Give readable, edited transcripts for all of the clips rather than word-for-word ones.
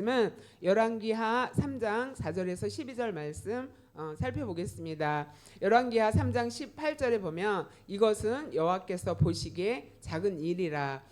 말씀은 열왕기하 3장 4절에서 12절 말씀 살펴보겠습니다. 열왕기하 3장 18절에 보면 이것은 여호와께서 보시기에 작은 일이라.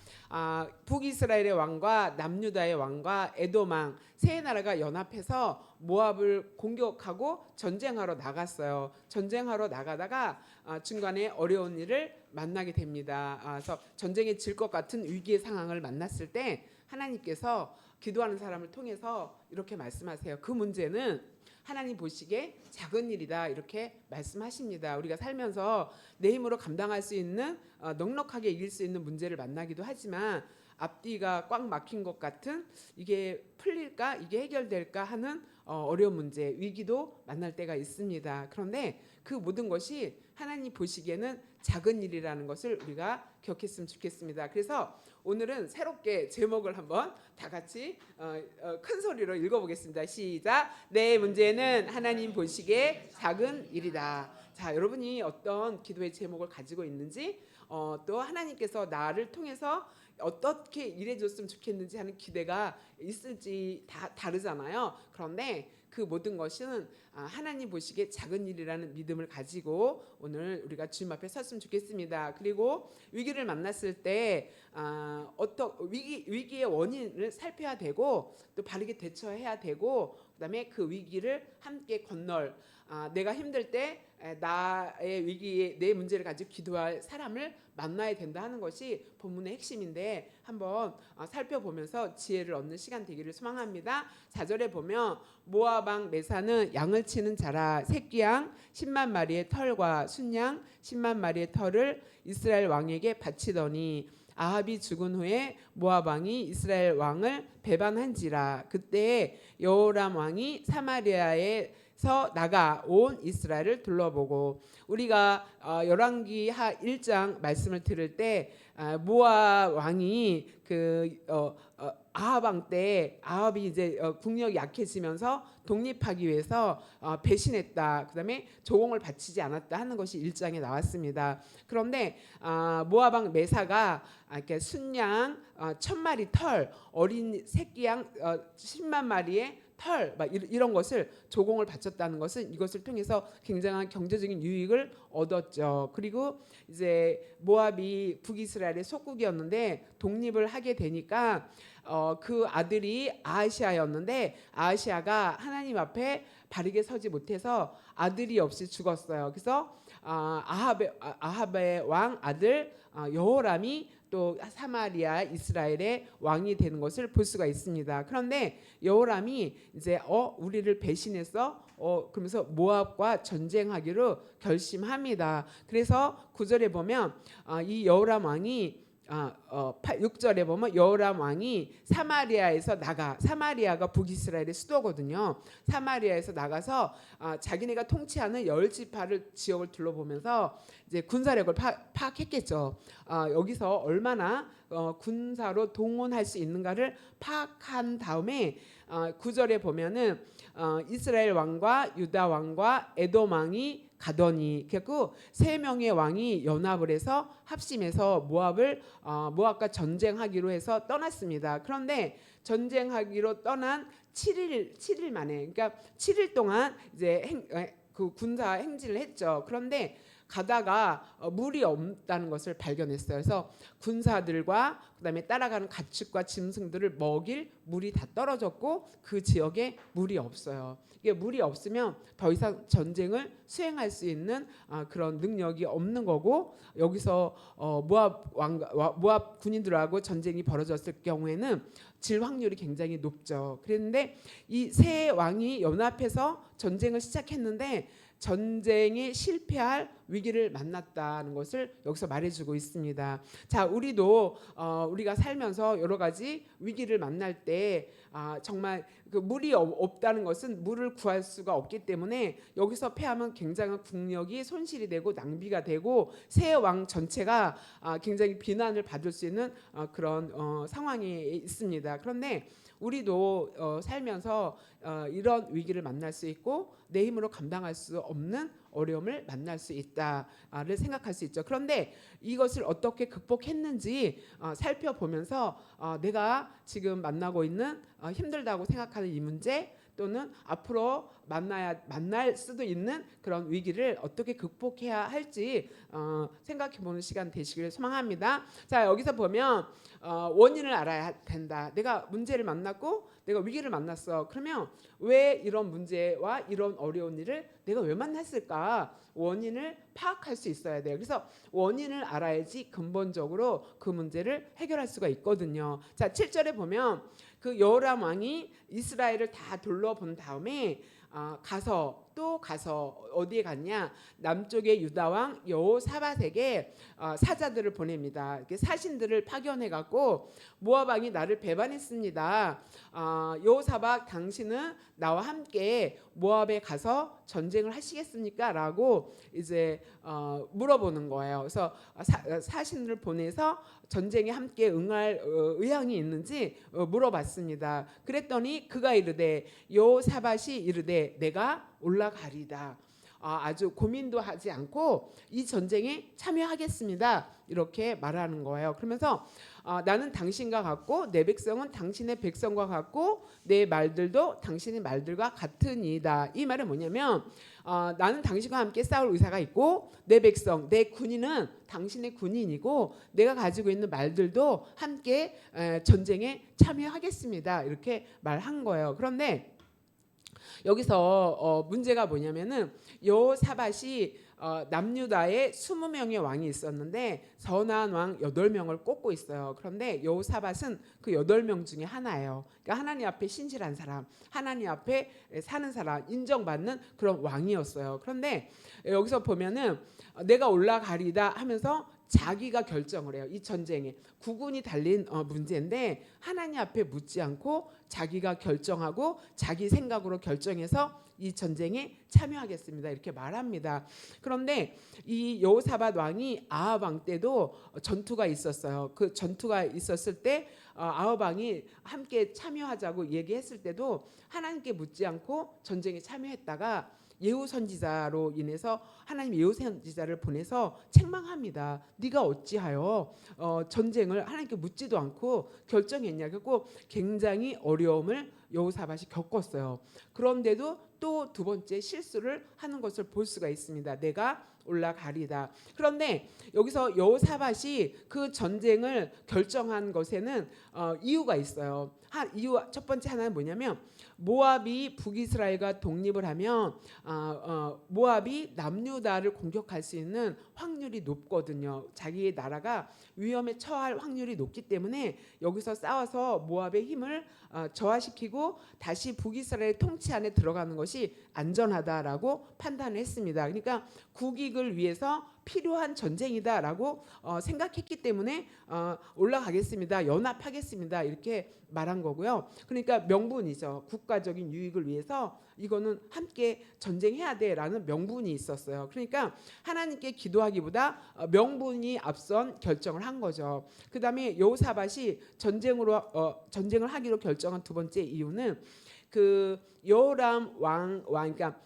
북이스라엘의 왕과 남유다의 왕과 에돔 왕 세 나라가 연합해서 모압을 공격하고 전쟁하러 나갔어요. 전쟁하러 나가다가 중간에 어려운 일을 만나게 됩니다. 그래서 전쟁에 질 것 같은 위기의 상황을 만났을 때 하나님께서 기도하는 사람을 통해서 이렇게 말씀하세요. 그 문제는 하나님 보시기에 작은 일이다, 이렇게 말씀하십니다. 우리가 살면서 내 힘으로 감당할 수 있는 넉넉하게 이길 수 있는 문제를 만나기도 하지만 앞뒤가 꽉 막힌 것 같은, 이게 풀릴까, 이게 해결될까 하는 어려운 문제, 위기도 만날 때가 있습니다. 그런데 그 모든 것이 하나님 보시기에는 작은 일이라는 것을 우리가 기억했으면 좋겠습니다. 그래서 오늘은 새롭게 제목을 한번 다 같이 큰 소리로 읽어보겠습니다. 시작. 내 문제는 하나님 보시기에 작은 일이다. 자, 여러분이 어떤 기도의 제목을 가지고 있는지, 또 하나님께서 나를 통해서 어떻게 일해줬으면 좋겠는지 하는 기대가 있을지 다 다르잖아요. 그런데 그 모든 것은 하나님 보시기에 작은 일이라는 믿음을 가지고 오늘 우리가 주님 앞에 섰으면 좋겠습니다. 그리고 위기를 만났을 때 어떤 위기의 원인을 살펴야 되고 또 바르게 대처해야 되고, 그다음에 그 위기를 함께 건널, 내가 힘들 때 나의 위기에 내 문제를 가지고 기도할 사람을 만나야 된다 하는 것이 본문의 핵심인데, 한번 살펴보면서 지혜를 얻는 시간 되기를 소망합니다. 4절에 보면 모압 왕 메사는 양을 치는 자라 새끼 양 10만 마리의 털과 순양 10만 마리의 털을 이스라엘 왕에게 바치더니 아합이 죽은 후에 모압 왕이 이스라엘 왕을 배반한지라. 그때 여호람 왕이 사마리아에서 나가 온 이스라엘을 둘러보고, 우리가 열왕기하 1장 말씀을 들을 때 모압 왕이 아합 왕 때 아합이 이제 국력이 약해지면서 독립하기 위해서 배신했다, 그다음에 조공을 바치지 않았다 하는 것이 1장에 나왔습니다. 그런데 모압 왕 메사가 이렇게 순양 1000마리 털, 어린 새끼 양 10만 마리의 털, 이런 것을 조공을 바쳤다는 것은 이것을 통해서 굉장한 경제적인 유익을 얻었죠. 그리고 이제 모압이 북이스라엘의 속국이었는데 독립을 하게 되니까 그 아들이 아하시아였는데 아하시아가 하나님 앞에 바르게 서지 못해서 아들이 없이 죽었어요. 그래서 아합의 왕 아들 여호람이 또 사마리아 이스라엘의 왕이 되는 것을 볼 수가 있습니다. 그런데 여호람이 이제 우리를 배신해서 그러면서 모압과 전쟁하기로 결심합니다. 그래서 9절에 보면 이 여호람 왕이 6절에 보면 여호람 왕이 사마리아에서 사마리아가 북이스라엘의 수도거든요. 사마리아에서 나가서 자기네가 통치하는 10지파를 지역을 둘러보면서 이제 군사력을 파악했겠죠. 여기서 얼마나 군사로 동원할 수 있는가를 파악한 다음에 9절에 보면은 이스라엘 왕과 유다 왕과 에돔 왕이 가더니, 결국 세 명의 왕이 연합을 해서 합심해서 모압과 전쟁하기로 해서 떠났습니다. 그런데 전쟁하기로 떠난 7일 만에, 그러니까 7일 동안 이제 그 군사 행진을 했죠. 그런데 가다가 물이 없다는 것을 발견했어요. 그래서 군사들과 그다음에 따라가는 가축과 짐승들을 먹일 물이 다 떨어졌고 그 지역에 물이 없어요. 이게 물이 없으면 더 이상 전쟁을 수행할 수 있는 그런 능력이 없는 거고, 여기서 모압 군인들하고 전쟁이 벌어졌을 경우에는 질 확률이 굉장히 높죠. 그런데 이 세 왕이 연합해서 전쟁을 시작했는데 전쟁에 실패할 위기를 만났다는 것을 여기서 말해주고 있습니다. 자, 우리가 살면서 여러 가지 위기를 만날 때 정말 그 물이 없다는 것은 물을 구할 수가 없기 때문에 여기서 패하면 굉장한 국력이 손실이 되고 낭비가 되고 세 왕 전체가 굉장히 비난을 받을 수 있는 그런 상황에 있습니다. 그런데 우리도 살면서 이런 위기를 만날 수 있고 내 힘으로 감당할 수 없는 어려움을 만날 수 있다를 생각할 수 있죠. 그런데 이것을 어떻게 극복했는지 살펴보면서 내가 지금 만나고 있는 힘들다고 생각하는 이 문제 또는 앞으로 만날 수도 있는 그런 위기를 어떻게 극복해야 할지 생각해보는 시간 되시기를 소망합니다. 자, 여기서 보면 원인을 알아야 된다. 내가 문제를 만났고 내가 위기를 만났어. 그러면 왜 이런 문제와 이런 어려운 일을 내가 왜 만났을까? 원인을 파악할 수 있어야 돼요. 그래서 원인을 알아야지 근본적으로 그 문제를 해결할 수가 있거든요. 자, 7절에 보면 그 여호람 왕이 이스라엘을 다 둘러본 다음에 가서 어디에 갔냐? 남쪽의 유다 왕 여호사밧에게 사자들을 보냅니다. 사신들을 파견해 갖고 모압 왕이 나를 배반했습니다. 여호사밧 당신은 나와 함께 모압에 가서 전쟁을 하시겠습니까? 라고 이제 물어보는 거예요. 그래서 사신을 보내서 전쟁에 함께 응할 의향이 있는지 물어봤습니다. 그랬더니 그가 이르되 여호사밧이 이르되 내가 올라가리다. 아주 고민도 하지 않고 이 전쟁에 참여하겠습니다. 이렇게 말하는 거예요. 그러면서 나는 당신과 같고 내 백성은 당신의 백성과 같고 내 말들도 당신의 말들과 같으니이다. 이 말은 뭐냐면 나는 당신과 함께 싸울 의사가 있고 내 백성, 내 군인은 당신의 군인이고 내가 가지고 있는 말들도 함께 전쟁에 참여하겠습니다. 이렇게 말한 거예요. 그런데 여기서 문제가 뭐냐면은 여호사밧이 남유다에 20명의 왕이 있었는데 선한 왕 8명을 꼽고 있어요. 그런데 여호사밧은 그 8명 중에 하나예요. 그러니까 하나님 앞에 신실한 사람, 하나님 앞에 사는 사람, 인정받는 그런 왕이었어요. 그런데 여기서 보면은 내가 올라가리다 하면서 자기가 결정을 해요. 이 전쟁에 국군이 달린 문제인데 하나님 앞에 묻지 않고 자기가 결정하고 자기 생각으로 결정해서 이 전쟁에 참여하겠습니다. 이렇게 말합니다. 그런데 이 여호사밧 왕이 아합 왕 때도 전투가 있었어요. 그 전투가 있었을 때 아합 왕이 함께 참여하자고 얘기했을 때도 하나님께 묻지 않고 전쟁에 참여했다가 예후 선지자로 인해서 하나님 예후 선지자를 보내서 책망합니다. 네가 어찌하여 전쟁을 하나님께 묻지도 않고 결정했냐. 그리고 굉장히 어려움을 여호사밧이 겪었어요. 그런데도 또 두 번째 실수를 하는 것을 볼 수가 있습니다. 내가 올라가리다. 그런데 여기서 여호사밧이 그 전쟁을 결정한 것에는 이유가 있어요. 이유 첫 번째 하나는 뭐냐면 모압이 북이스라엘과 독립을 하면 모압이 남유다를 공격할 수 있는 확률이 높거든요. 자기의 나라가 위험에 처할 확률이 높기 때문에 여기서 싸워서 모압의 힘을 저하시키고 다시 북이스라엘 통치 안에 들어가는 것이 안전하다라고 판단했습니다. 그러니까 국익을 위해서 필요한 전쟁이다라고 생각했기 때문에 올라가겠습니다. 연합하겠습니다. 이렇게 말한 거고요. 그러니까 명분이죠. 국가적인 유익을 위해서 이거는 함께 전쟁해야 돼라는 명분이 있었어요. 그러니까 하나님께 기도하기보다 명분이 앞선 결정을 한 거죠. 그다음에 여호사밧이 전쟁을 하기로 결정한 두 번째 이유는 그 여호람 그러니까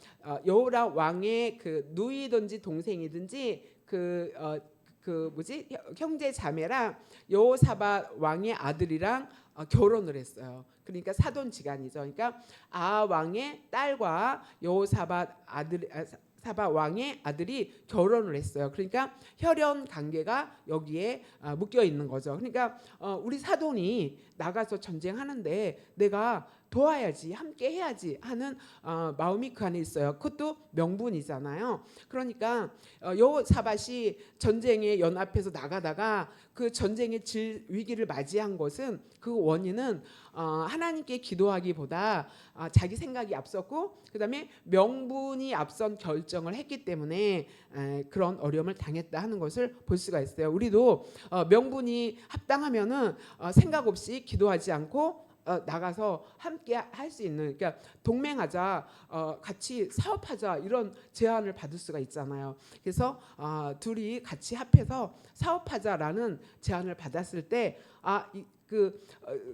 여호람 왕의 그 누이든지 동생이든지 형제 자매랑 여호사밧 왕의 아들이랑 결혼을 했어요. 그러니까 사돈지간이죠. 그러니까 아합 왕의 딸과 여호사밧 왕의 아들이 결혼을 했어요. 그러니까 혈연 관계가 여기에 묶여 있는 거죠. 그러니까 우리 사돈이 나가서 전쟁하는데 내가 도와야지, 함께 해야지 하는 마음이 그 안에 있어요. 그것도 명분이잖아요. 그러니까 여호사밧이 전쟁에 연합해서 나가다가 그 전쟁의 위기를 맞이한 것은 그 원인은 하나님께 기도하기보다 자기 생각이 앞섰고 그다음에 명분이 앞선 결정을 했기 때문에 그런 어려움을 당했다 하는 것을 볼 수가 있어요. 우리도 명분이 합당하면은 생각 없이 기도하지 않고 나가서 함께 할 수 있는, 그러니까 동맹하자, 같이 사업하자 이런 제안을 받을 수가 있잖아요. 그래서 둘이 같이 합해서 사업하자라는 제안을 받았을 때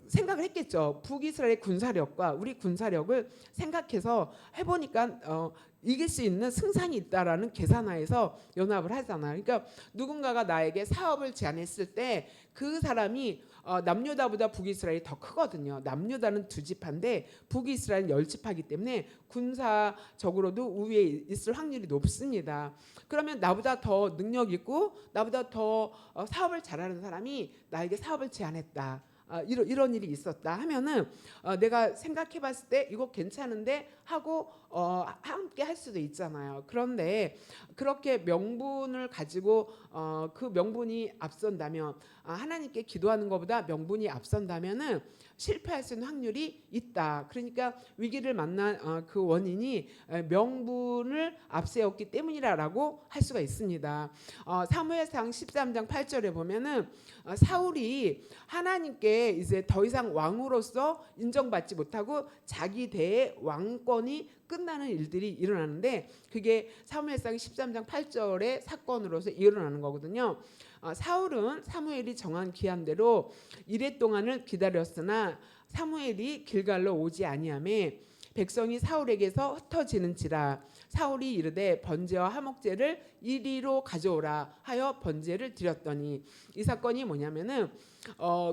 생각을 했겠죠. 북이스라엘 군사력과 우리 군사력을 생각해서 해보니까 이길 수 있는 승산이 있다라는 계산하에서 연합을 하잖아요. 그러니까 누군가가 나에게 사업을 제안했을 때 그 사람이 남유다보다 북이스라엘이 더 크거든요. 남유다는 2지파인데 북이스라엘은 10지파이기 때문에 군사적으로도 우위에 있을 확률이 높습니다. 그러면 나보다 더 능력 있고 나보다 더 사업을 잘하는 사람이 나에게 사업을 제안했다. 이런 일이 있었다 하면은 내가 생각해봤을 때 이거 괜찮은데 하고 함께 할 수도 있잖아요. 그런데 그렇게 명분을 가지고 그 명분이 앞선다면 하나님께 기도하는 것보다 명분이 앞선다면은 실패할 수 있는 확률이 있다. 그러니까 위기를 만난 그 원인이 명분을 앞세웠기 때문이라고 할 수가 있습니다. 사무엘상 13장 8절에 보면은 사울이 하나님께 이제 더 이상 왕으로서 인정받지 못하고 자기 대의 왕권이 끝나는 일들이 일어나는데 그게 사무엘상 13장 8절의 사건으로서 일어나는 거거든요. 사울은 사무엘이 정한 기한대로 이레 동안을 기다렸으나 사무엘이 길갈로 오지 아니하매 백성이 사울에게서 흩어지는지라 사울이 이르되 번제와 화목제를 이리로 가져오라 하여 번제를 드렸더니 이 사건이 뭐냐면은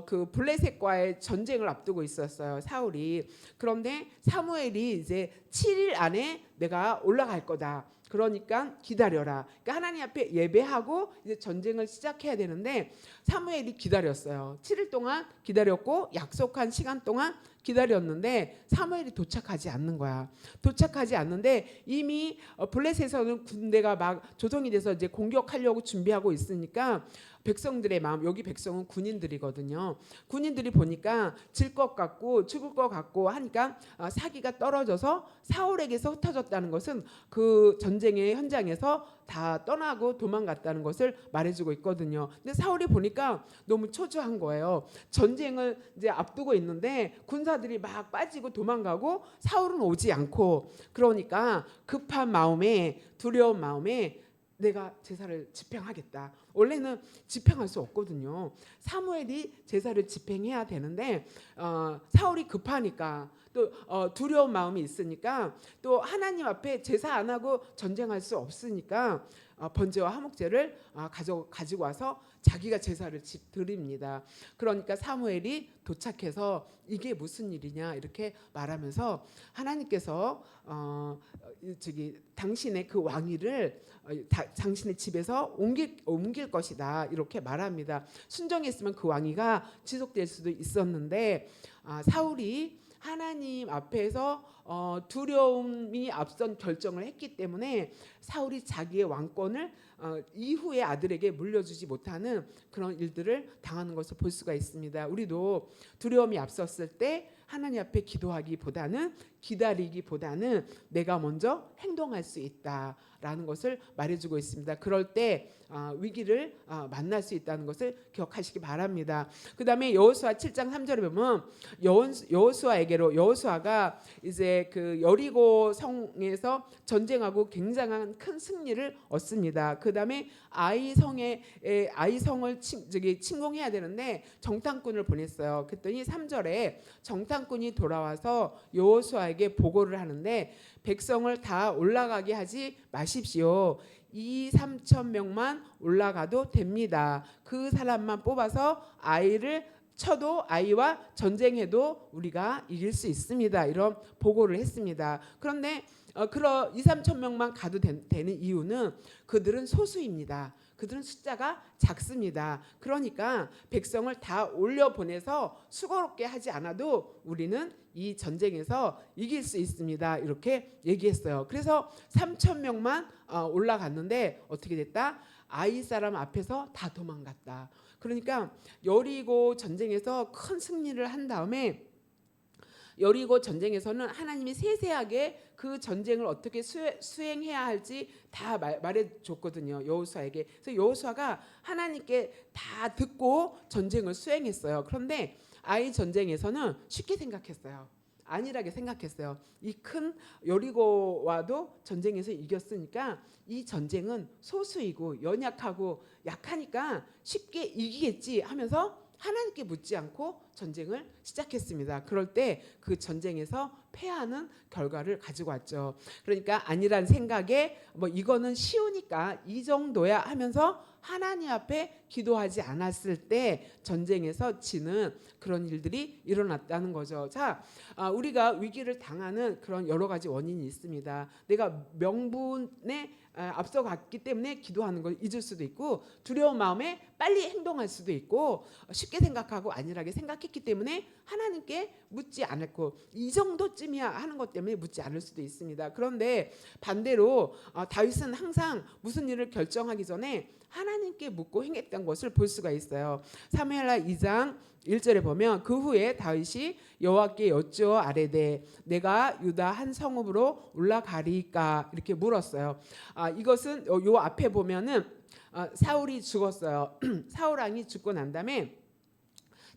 그 블레셋과의 전쟁을 앞두고 있었어요. 사울이. 그런데 사무엘이 이제 7일 안에 내가 올라갈 거다. 그러니까 기다려라. 그러니까 하나님 앞에 예배하고 이제 전쟁을 시작해야 되는데 사무엘이 기다렸어요. 7일 동안 기다렸고 약속한 시간 동안 기다렸는데 사무엘이 도착하지 않는 거야. 도착하지 않는데 이미 블레셋에서는 군대가 막 조성이 돼서 이제 공격하려고 준비하고 있으니까 백성들의 마음, 여기 백성은 군인들이거든요. 군인들이 보니까 질 것 같고 죽을 것 같고 하니까 사기가 떨어져서 사울에게서 흩어졌다는 것은 그 전쟁의 현장에서 다 떠나고 도망갔다는 것을 말해주고 있거든요. 근데 사울이 보니까 너무 초조한 거예요. 전쟁을 이제 앞두고 있는데 군사들이 막 빠지고 도망가고 사울은 오지 않고 그러니까 급한 마음에 두려운 마음에 내가 제사를 집행하겠다. 원래는 집행할 수 없거든요. 사무엘이 제사를 집행해야 되는데 사울이 급하니까 또 두려운 마음이 있으니까 또 하나님 앞에 제사 안 하고 전쟁할 수 없으니까 번제와 화목제를 가지고 와서 자기가 제사를 드립니다. 그러니까 사무엘이 도착해서 이게 무슨 일이냐 이렇게 말하면서 하나님께서 당신의 그 왕위를 당신의 집에서 옮길 것이다 이렇게 말합니다. 순종했으면 그 왕위가 지속될 수도 있었는데 사울이 하나님 앞에서 두려움이 앞선 결정을 했기 때문에 사울이 자기의 왕권을 이후의 아들에게 물려주지 못하는 그런 일들을 당하는 것을 볼 수가 있습니다. 우리도 두려움이 앞섰을 때 하나님 앞에 기도하기보다는 기다리기보다는 내가 먼저 행동할 수 있다라는 것을 말해주고 있습니다. 그럴 때 위기를 만날 수 있다는 것을 기억하시기 바랍니다. 그 다음에 여호수아 7장 3절에 보면 여호수아가 이제 그 여리고 성에서 전쟁하고 굉장한 큰 승리를 얻습니다. 그 다음에 아이성을 침공해야 되는데 정탐꾼을 보냈어요. 그랬더니 3절에 정탐꾼이 돌아와서 여호수아에게 보고를 하는데 백성을 다 올라가게 하지 마십시오. 2-3천 명만 올라가도 됩니다. 그 사람만 뽑아서 아이를 쳐도 아이와 전쟁해도 우리가 이길 수 있습니다. 이런 보고를 했습니다. 그런데 2-3천 명만 가도 되는 이유는 그들은 소수입니다. 그들은 숫자가 작습니다. 그러니까 백성을 다 올려보내서 수고롭게 하지 않아도 우리는 이 전쟁에서 이길 수 있습니다. 이렇게 얘기했어요. 그래서 3천 명만 올라갔는데 어떻게 됐다? 아이 사람 앞에서 다 도망갔다. 그러니까 여리고 전쟁에서 큰 승리를 한 다음에 여리고 전쟁에서는 하나님이 세세하게 그 전쟁을 어떻게 수행해야 할지 다 말해줬거든요. 여호수아에게. 그래서 여호수아가 하나님께 다 듣고 전쟁을 수행했어요. 그런데 아이 전쟁에서는 쉽게 생각했어요. 안일하게 생각했어요. 이 큰 여리고와도 전쟁에서 이겼으니까 이 전쟁은 소수이고 연약하고 약하니까 쉽게 이기겠지 하면서 하나님께 묻지 않고 전쟁을 시작했습니다. 그럴 때 그 전쟁에서 패하는 결과를 가지고 왔죠. 그러니까 아니란 생각에 뭐 이거는 쉬우니까 이 정도야 하면서 하나님 앞에 기도하지 않았을 때 전쟁에서 지는 그런 일들이 일어났다는 거죠. 자, 우리가 위기를 당하는 그런 여러 가지 원인이 있습니다. 내가 명분에 앞서갔기 때문에 기도하는 걸 잊을 수도 있고, 두려운 마음에 빨리 행동할 수도 있고, 쉽게 생각하고 안일하게 생각했기 때문에 하나님께 묻지 않았고, 이 정도쯤이야 하는 것 때문에 묻지 않을 수도 있습니다. 그런데 반대로 다윗은 항상 무슨 일을 결정하기 전에 하나님께 묻고 행했던 것을 볼 수가 있어요. 사무엘하 2장 1절에 보면 그 후에 다윗이 여호와께 여쭈어 아뢰되 내가 유다 한 성읍으로 올라가리까 이렇게 물었어요. 이것은 요 앞에 보면은 사울이 죽었어요. 사울 왕이 죽고 난 다음에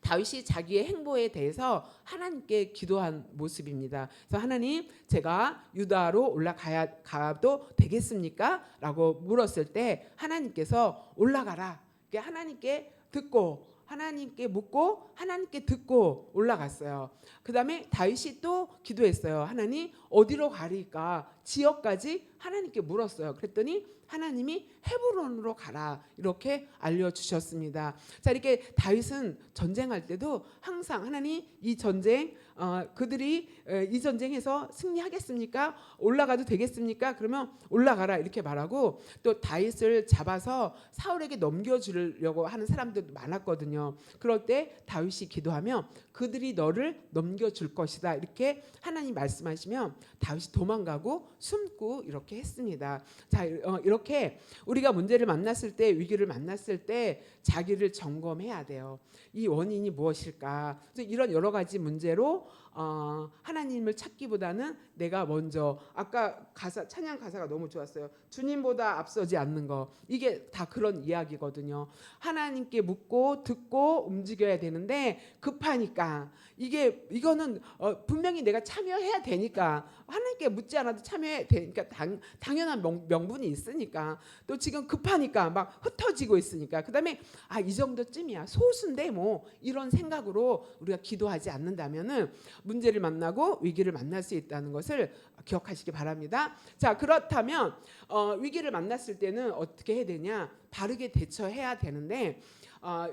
다윗이 자기의 행보에 대해서 하나님께 기도한 모습입니다. 그래서 하나님, 제가 유다로 올라가도 되겠습니까? 라고 물었을 때 하나님께서 올라가라. 하나님께 듣고 하나님께 묻고 하나님께 듣고 올라갔어요. 그 다음에 다윗이 또 기도했어요. 하나님, 어디로 가리까? 지역까지 하나님께 물었어요. 그랬더니 하나님이 헤브론으로 가라 이렇게 알려주셨습니다. 자, 이렇게 다윗은 전쟁할 때도 항상 하나님, 이 전쟁 그들이 이 전쟁에서 승리하겠습니까? 올라가도 되겠습니까? 그러면 올라가라 이렇게 말하고, 또 다윗을 잡아서 사울에게 넘겨주려고 하는 사람들도 많았거든요. 그럴 때 다윗이 기도하면 그들이 너를 넘겨줄 것이다 이렇게 하나님 말씀하시면 다윗이 도망가고 숨고 이렇게 했습니다. 자, 이렇게 우리가 문제를 만났을 때, 위기를 만났을 때 자기를 점검해야 돼요. 이 원인이 무엇일까? 그래서 이런 여러 가지 문제로 하나님을 찾기보다는 내가 먼저, 아까 찬양 가사가 너무 좋았어요. 주님보다 앞서지 않는 거, 이게 다 그런 이야기거든요. 하나님께 묻고 듣고 움직여야 되는데 급하니까, 이거는 분명히 내가 참여해야 되니까, 하나님께 묻지 않아도 참여해야 되니까 당연한 명분이 있으니까, 또 지금 급하니까 막 흩어지고 있으니까, 그 다음에 이 정도쯤이야, 소수인데 뭐 이런 생각으로 우리가 기도하지 않는다면은 문제를 만나고 위기를 만날 수 있다는 것을 기억하시기 바랍니다. 자, 그렇다면 위기를 만났을 때는 어떻게 해야 되냐? 바르게 대처해야 되는데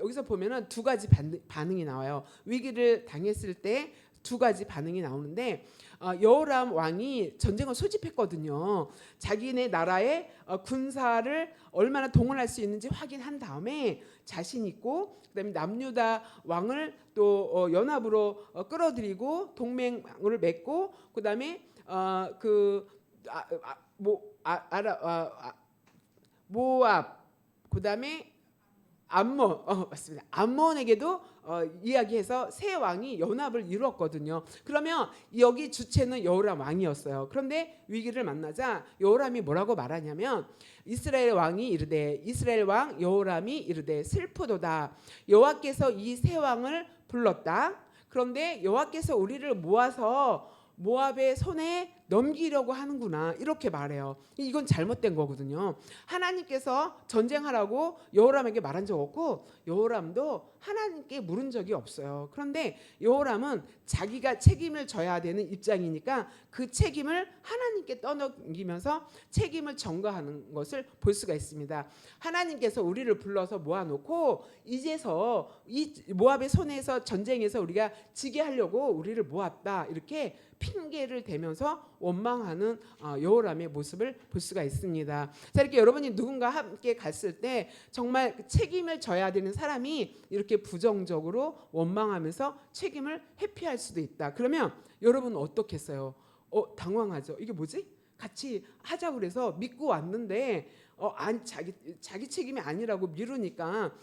여기서 보면은 두 가지 반응이 나와요. 위기를 당했을 때 두 가지 반응이 나오는데, 여호람 왕이 전쟁을 소집했거든요. 자기네 나라의 군사를 얼마나 동원할 수 있는지 확인한 다음에 자신 있고, 그다음에 남유다 왕을 또 연합으로 끌어들이고 동맹을 맺고, 그다음에 모압, 그다음에 암몬, 맞습니다. 암몬에게도 이야기해서 세 왕이 연합을 이루었거든요. 그러면 여기 주체는 여호람 왕이었어요. 그런데 위기를 만나자 여호람이 뭐라고 말하냐면, 이스라엘 왕 여호람이 이르되 슬프도다. 여호와께서 이 세 왕을 불렀다. 그런데 여호와께서 우리를 모아서 모압의 손에 넘기려고 하는구나 이렇게 말해요. 이건 잘못된 거거든요. 하나님께서 전쟁하라고 여호람에게 말한 적 없고, 여호람도 하나님께 물은 적이 없어요. 그런데 여호람은 자기가 책임을 져야 되는 입장이니까 그 책임을 하나님께 떠넘기면서 책임을 전가하는 것을 볼 수가 있습니다. 하나님께서 우리를 불러서 모아놓고 이제서 이 모압의 손에서 전쟁에서 우리가 지게 하려고 우리를 모았다 이렇게 핑계를 대면서 원망하는 여호람의 모습을 볼 수가 있습니다. 자, 이렇게 여러분이 누군가 함께 갔을 때 정말 책임을 져야 되는 사람이 이렇게 부정적으로 원망하면서 책임을 회피할 수도 있다. 그러면 여러분은 어떻겠어요? 당황하죠. 이게 뭐지? 같이 하자고 그래서 믿고 왔는데 자기 책임이 아니라고 미루니까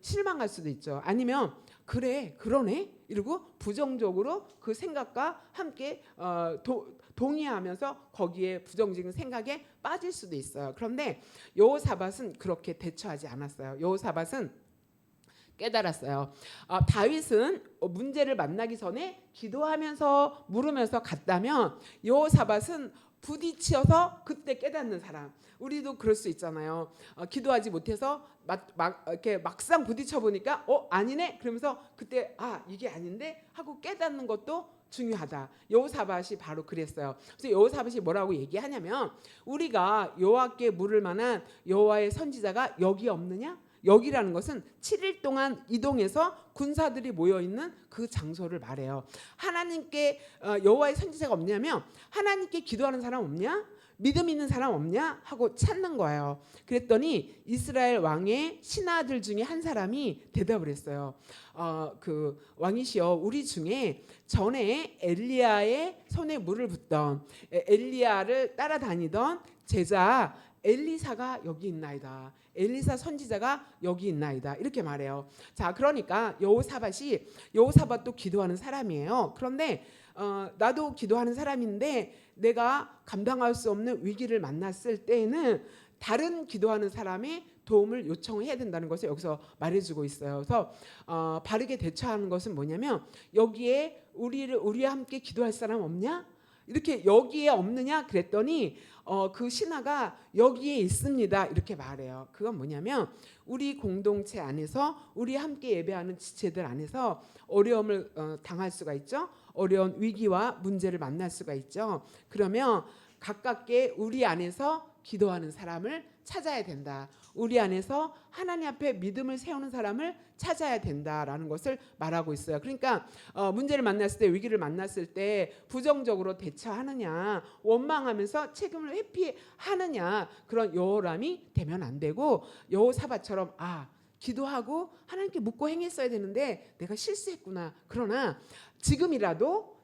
실망할 수도 있죠. 아니면 그러네 이러고 부정적으로 그 생각과 함께 동의하면서 거기에 부정적인 생각에 빠질 수도 있어요. 그런데 여호사밧은 그렇게 대처하지 않았어요. 여호사밧은 깨달았어요. 다윗은 문제를 만나기 전에 기도하면서 물으면서 갔다면 여호사밧은 부딪혀서 그때 깨닫는 사람. 우리도 그럴 수 있잖아요. 기도하지 못해서 이렇게 막상 부딪혀 보니까 아니네. 그러면서 그때 이게 아닌데 하고 깨닫는 것도 중요하다. 여호사밧이 바로 그랬어요. 그래서 여호사밧이 뭐라고 얘기하냐면 우리가 여호와께 물을 만한 여호와의 선지자가 여기 없느냐? 여기라는 것은 7일 동안 이동해서 군사들이 모여 있는 그 장소를 말해요. 하나님께 여호와의 선지자가 없냐면 하나님께 기도하는 사람 없냐? 믿음 있는 사람 없냐? 하고 찾는 거예요. 그랬더니 이스라엘 왕의 신하들 중에 한 사람이 대답을 했어요. 그 왕이시여, 우리 중에 전에 엘리야의 손에 물을 붓던 엘리야를 따라다니던 제자 엘리사가 여기 있나이다. 엘리사 선지자가 여기 있나이다. 이렇게 말해요. 자, 그러니까 여호사밧도 기도하는 사람이에요. 그런데 나도 기도하는 사람인데 내가 감당할 수 없는 위기를 만났을 때에는 다른 기도하는 사람의 도움을 요청해야 된다는 것을 여기서 말해주고 있어요. 그래서 바르게 대처하는 것은 뭐냐면 여기에 우리와 함께 기도할 사람 없냐? 이렇게 여기에 없느냐 그랬더니 그 신하가 여기에 있습니다 이렇게 말해요. 그건 뭐냐면 우리 공동체 안에서 우리 함께 예배하는 지체들 안에서 어려움을 당할 수가 있죠. 어려운 위기와 문제를 만날 수가 있죠. 그러면 가깝게 우리 안에서 기도하는 사람을 찾아야 된다. 우리 안에서 하나님 앞에 믿음을 세우는 사람을 찾아야 된다라는 것을 말하고 있어요. 그러니까 문제를 만났을 때, 위기를 만났을 때 부정적으로 대처하느냐, 원망하면서 책임을 회피하느냐, 그런 여호람이 되면 안 되고 여호사밧처럼 기도하고 하나님께 묻고 행했어야 되는데 내가 실수했구나. 그러나 지금이라도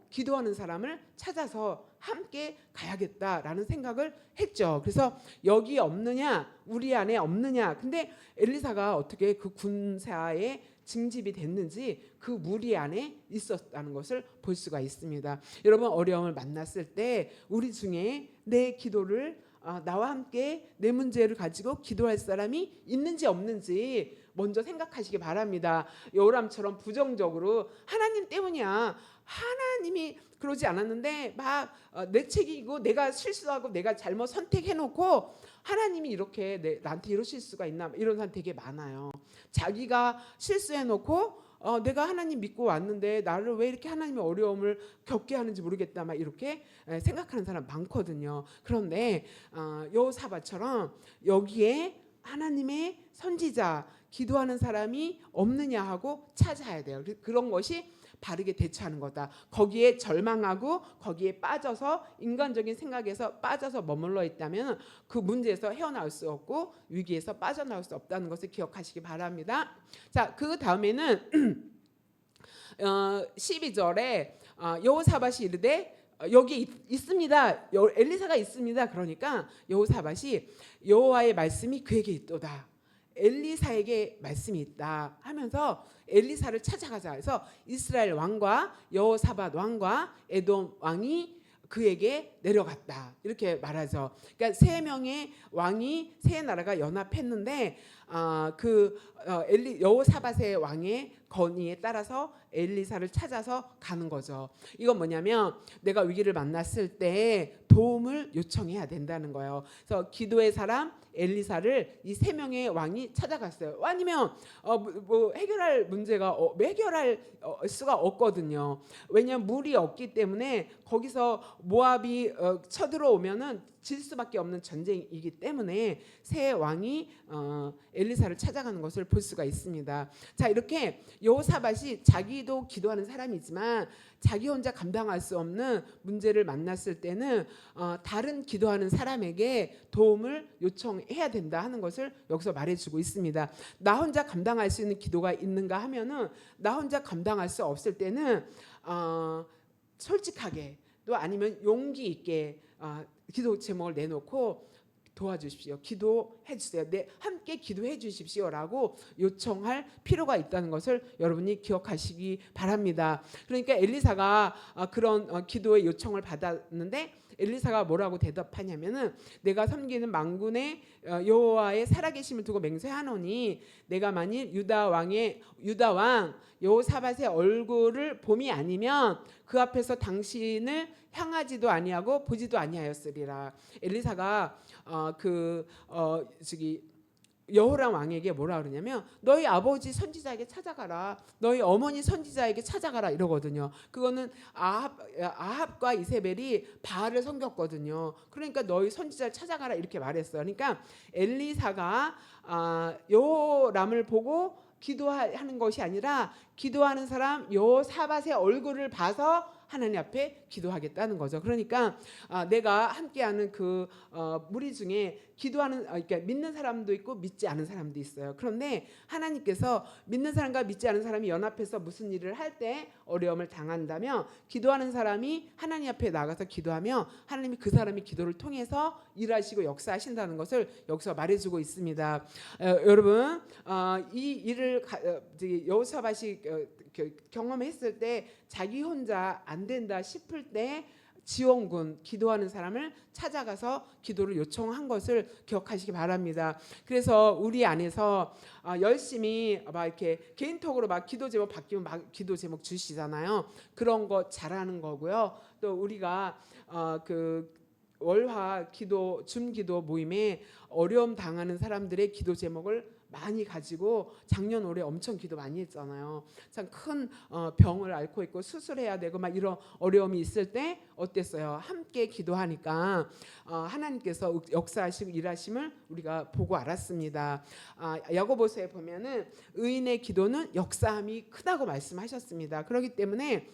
기도하는 사람을 찾아서 함께 가야겠다라는 생각을 했죠. 그래서 여기 없느냐, 우리 안에 없느냐. 근데 엘리사가 어떻게 그 군사에 징집이 됐는지 그 무리 안에 있었다는 것을 볼 수가 있습니다. 여러분, 어려움을 만났을 때 우리 중에 내 기도를 나와 함께 내 문제를 가지고 기도할 사람이 있는지 없는지 먼저 생각하시기 바랍니다. 여호람처럼 부정적으로 하나님 때문이야, 하나님이 그러지 않았는데 막 내 책이고 내가 실수하고 내가 잘못 선택해놓고 하나님이 이렇게 나한테 이러실 수가 있나, 이런 사람 되게 많아요. 자기가 실수해놓고 내가 하나님 믿고 왔는데 나를 왜 이렇게 하나님의 어려움을 겪게 하는지 모르겠다 막 이렇게 생각하는 사람 많거든요. 그런데 여호사밧처럼 여기에 하나님의 선지자, 기도하는 사람이 없느냐 하고 찾아야 돼요. 그런 것이 바르게 대처하는 거다. 거기에 절망하고 거기에 빠져서 인간적인 생각에서 빠져서 머물러 있다면 그 문제에서 헤어나올 수 없고 위기에서 빠져나올 수 없다는 것을 기억하시기 바랍니다. 자, 그 다음에는 12절에 여호사밧이 이르되 여기 있습니다. 엘리사가 있습니다. 그러니까 여호사밧이 여호와의 말씀이 그에게 있도다. 엘리사에게 말씀이 있다 하면서 엘리사를 찾아가자. 그래서 이스라엘 왕과 여호사밧 왕과 에돔 왕이 그에게 내려갔다 이렇게 말하죠. 그러니까 세 명의 왕이 세 나라가 연합했는데 여호사밧의 왕의 건의에 따라서 엘리사를 찾아서 가는 거죠. 이건 뭐냐면 내가 위기를 만났을 때 도움을 요청해야 된다는 거예요. 그래서 기도의 사람 엘리사를 이 세 명의 왕이 찾아갔어요. 아니면 해결할 문제가 해결할 수가 없거든요. 왜냐하면 물이 없기 때문에 거기서 모압이 쳐들어오면은 질 수밖에 없는 전쟁이기 때문에 세 왕이 엘리사를 찾아가는 것을 볼 수가 있습니다. 자, 이렇게 여호사밧이 자기도 기도하는 사람이지만 자기 혼자 감당할 수 없는 문제를 만났을 때는 다른 기도하는 사람에게 도움을 요청해야 된다 하는 것을 여기서 말해주고 있습니다. 나 혼자 감당할 수 있는 기도가 있는가 하면은 나 혼자 감당할 수 없을 때는 솔직하게 또 아니면 용기 있게 기도 제목을 내놓고 도와주십시오. 기도해 주세요. 함께 기도해 주십시오라고 요청할 필요가 있다는 것을 여러분이 기억하시기 바랍니다. 그러니까 엘리사가 그런 기도의 요청을 받았는데 엘리사가 뭐라고 대답하냐면은 내가 섬기는 만군의 여호와의 살아계심을 두고 맹세하노니 내가 만일 유다 왕 여호사밧의 얼굴을 봄이 아니면 그 앞에서 당신을 향하지도 아니하고 보지도 아니하였으리라. 엘리사가 여호람 왕에게 뭐라 그러냐면 너희 아버지 선지자에게 찾아가라, 너희 어머니 선지자에게 찾아가라 이러거든요. 그거는 아합과 이세벨이 바알을 섬겼거든요. 그러니까 너희 선지자를 찾아가라 이렇게 말했어요. 그러니까 엘리사가 여호람을 보고 기도하는 것이 아니라 기도하는 사람 여호사밧의 얼굴을 봐서 하나님 앞에 기도하겠다는 거죠. 그러니까 내가 함께하는 그 무리 중에 기도하는 그러니까 믿는 사람도 있고 믿지 않은 사람도 있어요. 그런데 하나님께서 믿는 사람과 믿지 않은 사람이 연합해서 무슨 일을 할 때 어려움을 당한다면 기도하는 사람이 하나님 앞에 나가서 기도하며 하나님이 그 사람의 기도를 통해서 일하시고 역사하신다는 것을 여기서 말해주고 있습니다. 여러분 이 일을 여호사밧이 경험했을 때 자기 혼자 안 된다 싶을 때 지원군 기도하는 사람을 찾아가서 기도를 요청한 것을 기억하시기 바랍니다. 그래서 우리 안에서 열심히 막 이렇게 개인톡으로 막 기도 제목 바뀌면 막 기도 제목 주시잖아요. 그런 거 잘하는 거고요. 또 우리가 그 월화 기도 줌기도 모임에 어려움 당하는 사람들의 기도 제목을 많이 가지고 작년 올해 엄청 기도 많이 했잖아요. 참 큰 병을 앓고 있고 수술해야 되고 막 이런 어려움이 있을 때 어땠어요? 함께 기도하니까 하나님께서 역사하시고 일하심을 우리가 보고 알았습니다. 야고보서에 보면은 의인의 기도는 역사함이 크다고 말씀하셨습니다. 그렇기 때문에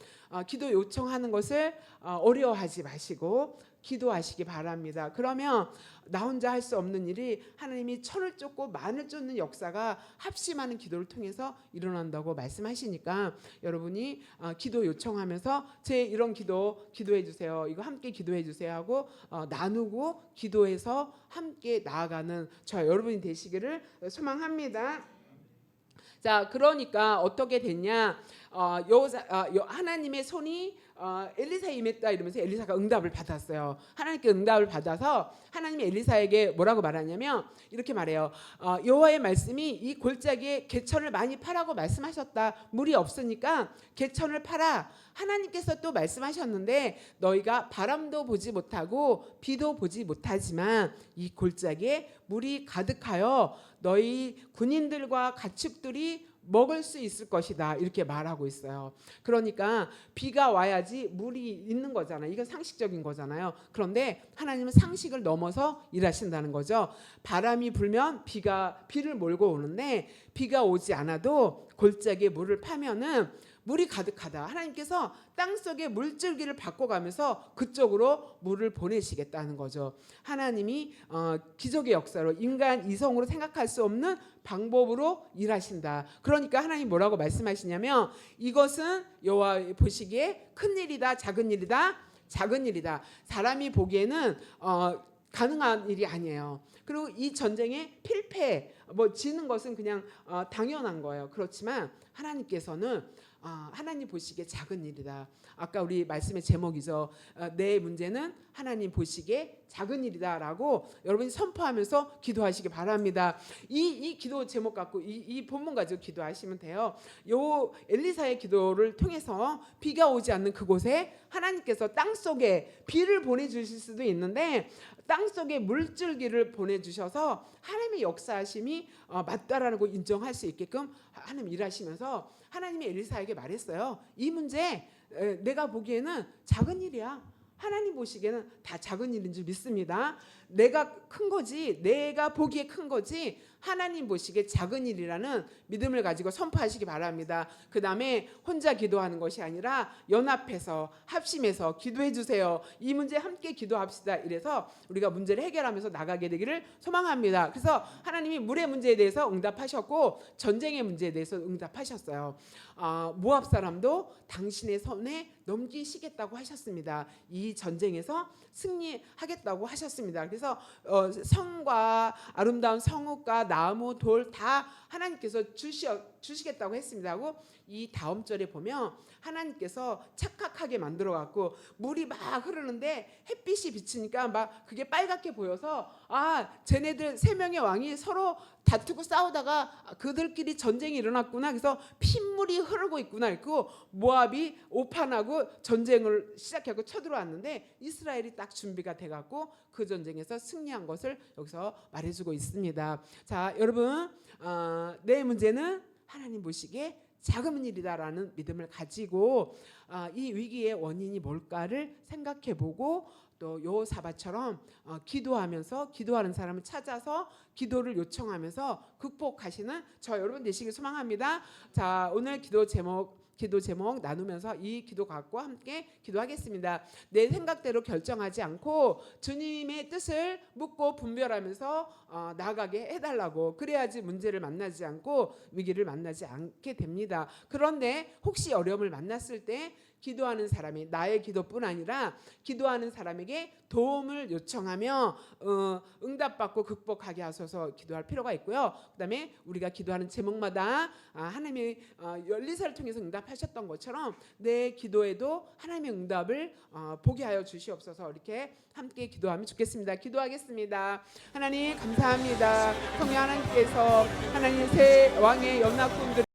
기도 요청하는 것을 어려워하지 마시고 기도하시기 바랍니다. 그러면 나 혼자 할 수 없는 일이 하나님이 천을 쫓고 만을 쫓는 역사가 합심하는 기도를 통해서 일어난다고 말씀하시니까 여러분이 기도 요청하면서 제 이런 기도해 주세요. 이거 함께 기도해 주세요 하고 나누고 기도해서 함께 나아가는 저 여러분이 되시기를 소망합니다. 자, 그러니까 어떻게 됐냐? 하나님의 손이 엘리사에 임했다 이러면서 엘리사가 응답을 받았어요. 하나님께 응답을 받아서 하나님이 엘리사에게 뭐라고 말하냐면 이렇게 말해요. 여호와의 말씀이 이 골짜기에 개천을 많이 파라고 말씀하셨다. 물이 없으니까 개천을 파라. 하나님께서 또 말씀하셨는데 너희가 바람도 보지 못하고 비도 보지 못하지만 이 골짜기에 물이 가득하여 너희 군인들과 가축들이 먹을 수 있을 것이다 이렇게 말하고 있어요. 그러니까 비가 와야지 물이 있는 거잖아요. 이건 상식적인 거잖아요. 그런데 하나님은 상식을 넘어서 일하신다는 거죠. 바람이 불면 비를 몰고 오는데 비가 오지 않아도 골짜기에 물을 파면은 물이 가득하다. 하나님께서 땅속에 물줄기를 바꿔가면서 그쪽으로 물을 보내시겠다는 거죠. 하나님이 기적의 역사로 인간 이성으로 생각할 수 없는 방법으로 일하신다. 그러니까 하나님 뭐라고 말씀하시냐면 이것은 여호와 보시기에 큰 일이다, 작은 일이다, 작은 일이다. 사람이 보기에는 가능한 일이 아니에요. 그리고 이 전쟁에 필패, 지는 것은 그냥 당연한 거예요. 그렇지만 하나님께서는 하나님 보시기에 작은 일이다. 아까 우리 말씀의 제목이죠. 내 문제는 하나님 보시기에 작은 일이다라고 여러분이 선포하면서 기도하시기 바랍니다. 이 기도 제목 갖고 이 본문 가지고 기도하시면 돼요. 요 엘리사의 기도를 통해서 비가 오지 않는 그곳에 하나님께서 땅 속에 비를 보내주실 수도 있는데 땅 속에 물줄기를 보내주셔서 하나님의 역사하심이 맞다라고 인정할 수 있게끔 하나님 일하시면서 하나님이 엘리사에게 말했어요. 이 문제 내가 보기에는 작은 일이야. 하나님 보시기에는 다 작은 일인 줄 믿습니다. 내가 큰 거지, 내가 보기에 큰 거지 하나님 보시기에 작은 일이라는 믿음을 가지고 선포하시기 바랍니다. 그 다음에 혼자 기도하는 것이 아니라 연합해서 합심해서 기도해 주세요. 이 문제 함께 기도합시다. 이래서 우리가 문제를 해결하면서 나가게 되기를 소망합니다. 그래서 하나님이 물의 문제에 대해서 응답하셨고 전쟁의 문제에 대해서 응답하셨어요. 모압 사람도 당신의 손에 넘기시겠다고 하셨습니다. 이 전쟁에서 승리하겠다고 하셨습니다. 그래서 성과 아름다운 성읍과 나무 돌 다 하나님께서 주시겠다고 했습니다 하고 이 다음 절에 보면 하나님께서 착각하게 만들어 갖고 물이 막 흐르는데 햇빛이 비치니까 막 그게 빨갛게 보여서 쟤네들 세 명의 왕이 서로 다투고 싸우다가 그들끼리 전쟁이 일어났구나. 그래서 핏물이 흐르고 있구나. 그리고 모압이 오판하고 전쟁을 시작하고 쳐들어왔는데 이스라엘이 딱 준비가 돼갖고 그 전쟁에서 승리한 것을 여기서 말해주고 있습니다. 자, 여러분, 내 문제는 하나님 보시기에 작은 일이다라는 믿음을 가지고 이 위기의 원인이 뭘까를 생각해보고 또 여호사밧처럼 기도하면서 기도하는 사람을 찾아서 기도를 요청하면서 극복하시는 저 여러분 되시길 소망합니다. 자, 오늘 기도 제목 나누면서 이 기도 갖고 함께 기도하겠습니다. 내 생각대로 결정하지 않고 주님의 뜻을 묻고 분별하면서 나아가게 해달라고. 그래야지 문제를 만나지 않고 위기를 만나지 않게 됩니다. 그런데 혹시 어려움을 만났을 때 기도하는 사람이 나의 기도뿐 아니라 기도하는 사람에게 도움을 요청하며 응답받고 극복하게 하소서 기도할 필요가 있고요. 그다음에 우리가 기도하는 제목마다 하나님의 열리사를 통해서 응답하셨던 것처럼 내 기도에도 하나님의 응답을 보게 하여 주시옵소서. 이렇게 함께 기도하면 좋겠습니다. 기도하겠습니다. 하나님 감사합니다. 성령 하나님께서 하나님 새 왕의 연합군들